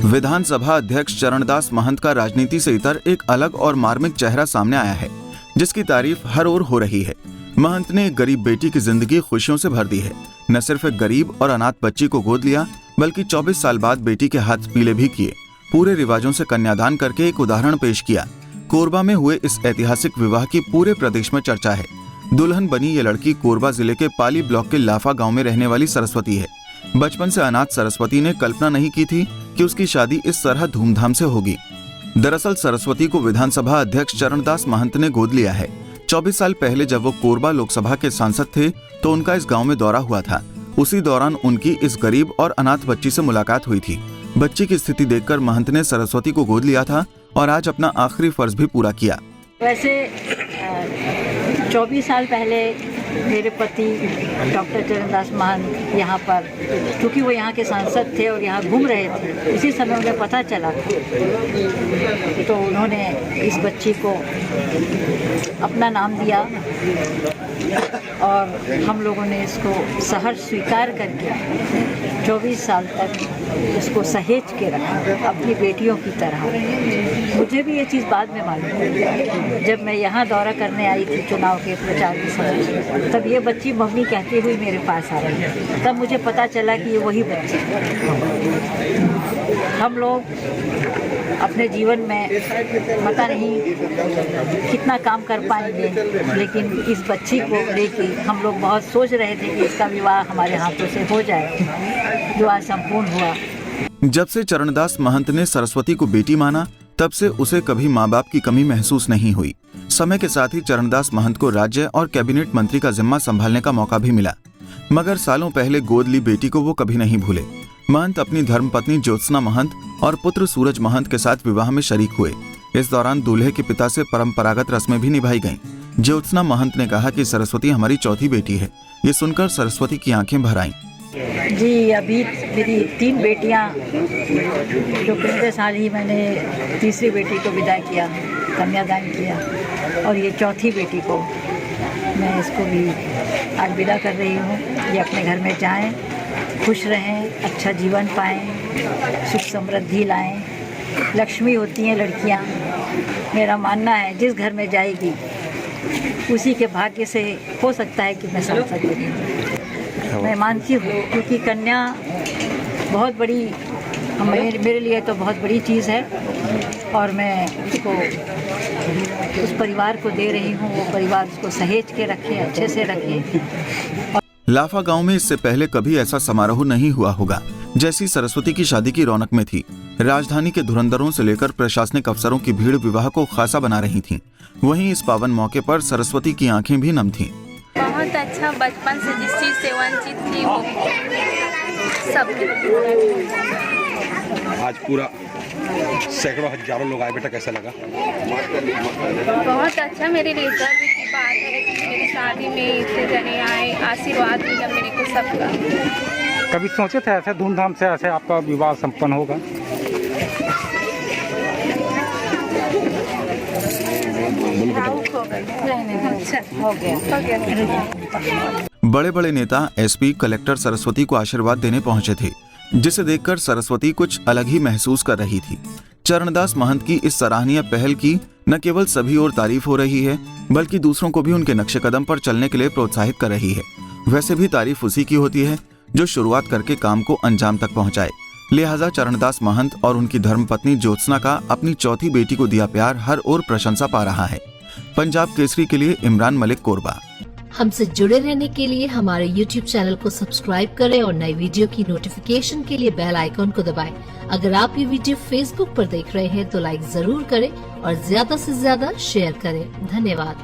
विधानसभा अध्यक्ष चरणदास महंत का राजनीति से इतर एक अलग और मार्मिक चेहरा सामने आया है, जिसकी तारीफ हर ओर हो रही है। महंत ने एक गरीब बेटी की जिंदगी खुशियों से भर दी है। न सिर्फ एक गरीब और अनाथ बच्ची को गोद लिया, बल्कि 24 साल बाद बेटी के हाथ पीले भी किए। पूरे रिवाजों से कन्यादान करके एक उदाहरण पेश किया। कोरबा में हुए इस ऐतिहासिक विवाह की पूरे प्रदेश में चर्चा है। दुल्हन बनी ये लड़की कोरबा जिले के पाली ब्लॉक के लाफा गांव में रहने वाली सरस्वती है। बचपन से अनाथ सरस्वती ने कल्पना नहीं की थी कि उसकी शादी इस तरह धूमधाम से होगी। दरअसल सरस्वती को विधानसभा अध्यक्ष चरणदास महंत ने गोद लिया है। 24 साल पहले जब वो कोरबा लोकसभा के सांसद थे तो उनका इस गांव में दौरा हुआ था। उसी दौरान उनकी इस गरीब और अनाथ बच्ची से मुलाकात हुई थी। बच्ची की स्थिति देखकर महंत ने सरस्वती को गोद लिया था और आज अपना आखिरी फर्ज भी पूरा किया। वैसे 24 साल पहले मेरे पति डॉक्टर चरणदास महंत यहाँ पर, क्योंकि वो यहाँ के सांसद थे और यहाँ घूम रहे थे, उसी समय उन्हें पता चला तो उन्होंने इस बच्ची को अपना नाम दिया और हम लोगों ने इसको सहर्ष स्वीकार करके 24 साल तक इसको सहेज के रखा अपनी बेटियों की तरह। मुझे भी ये चीज़ बाद में मालूम हुई, जब मैं यहाँ दौरा करने आई थी चुनाव के प्रचार के समय, तब ये बच्ची मम्मी कहती हुई मेरे पास आ रही थी। तब मुझे पता चला कि ये वही बच्ची है। हम लोग अपने जीवन में पता नहीं कितना काम कर पाएंगे, लेकिन इस बच्ची को लेके हम लोग बहुत सोच रहे थे कि इसका विवाह हमारे हाथों से हो जाए, जो आज संपूर्ण हुआ। जब से चरणदास महंत ने सरस्वती को बेटी माना, तब से उसे कभी माँ बाप की कमी महसूस नहीं हुई। समय के साथ ही चरणदास महंत को राज्य और कैबिनेट मंत्री का जिम्मा संभालने का मौका भी मिला, मगर सालों पहले गोद ली बेटी को वो कभी नहीं भूले। महंत अपनी धर्मपत्नी ज्योत्सना महंत और पुत्र सूरज महंत के साथ विवाह में शरीक हुए। इस दौरान दूल्हे के पिता से परंपरागत रस्में भी निभाई गईं। ज्योत्सना महंत ने कहा कि सरस्वती हमारी चौथी बेटी है। ये सुनकर सरस्वती की आंखें भर आईं। जी, अभी मेरी 3 बेटियां, जो पिछले साल ही मैंने तीसरी बेटी को विदा किया, कन्यादान किया, और ये चौथी बेटी को मैं इसको भी आज विदा कर रही हूँ। ये अपने घर में जाएं, खुश रहें, अच्छा जीवन पाएं, सुख समृद्धि लाएं। लक्ष्मी होती हैं लड़कियाँ। मेरा मानना है जिस घर में जाएगी उसी के भाग्य से हो सकता है कि मैं सांसद बनी। मैं मानती हूँ, क्योंकि कन्या बहुत बड़ी, मेरे लिए तो बहुत बड़ी चीज़ है और मैं उसको, उस परिवार को दे रही हूँ। वो परिवार उसको सहेज के रखे, अच्छे से रखे। लाफा गांव में इससे पहले कभी ऐसा समारोह नहीं हुआ होगा जैसी सरस्वती की शादी की रौनक में थी। राजधानी के धुरंधरों से लेकर प्रशासनिक अफसरों की भीड़ विवाह को खासा बना रही थी। वहीं इस पावन मौके पर सरस्वती की आंखें भी नम थीं। बहुत अच्छा, बचपन से जिस चीज से वंचित थी वो सब। आज पूरा सैकड़ों हजारों लोग आए, बेटा कैसा लगा? बहुत अच्छा, मेरे लिए गर्व की बात है कि मेरी शादी में इतने जने आए, आशीर्वाद मिला मेरे को सबका। कभी सोचे थे ऐसे धूमधाम से ऐसे आपका विवाह संपन्न होगा? बड़े बड़े नेता, एसपी, कलेक्टर सरस्वती को आशीर्वाद देने पहुंचे थे, जिसे देखकर सरस्वती कुछ अलग ही महसूस कर रही थी। चरणदास महंत की इस सराहनीय पहल की न केवल सभी ओर तारीफ हो रही है, बल्कि दूसरों को भी उनके नक्शे कदम पर चलने के लिए प्रोत्साहित कर रही है। वैसे भी तारीफ उसी की होती है जो शुरुआत करके काम को अंजाम तक पहुंचाए। लिहाजा चरणदास महंत और उनकी धर्मपत्नी ज्योत्सना का अपनी चौथी बेटी को दिया प्यार हर ओर प्रशंसा पा रहा है। पंजाब केसरी के लिए इमरान मलिक, कोरबा। हमसे जुड़े रहने के लिए हमारे YouTube चैनल को सब्सक्राइब करें और नई वीडियो की नोटिफिकेशन के लिए बेल आइकॉन को दबाएं। अगर आप ये वीडियो Facebook पर देख रहे हैं तो लाइक जरूर करें और ज्यादा से ज्यादा शेयर करें। धन्यवाद।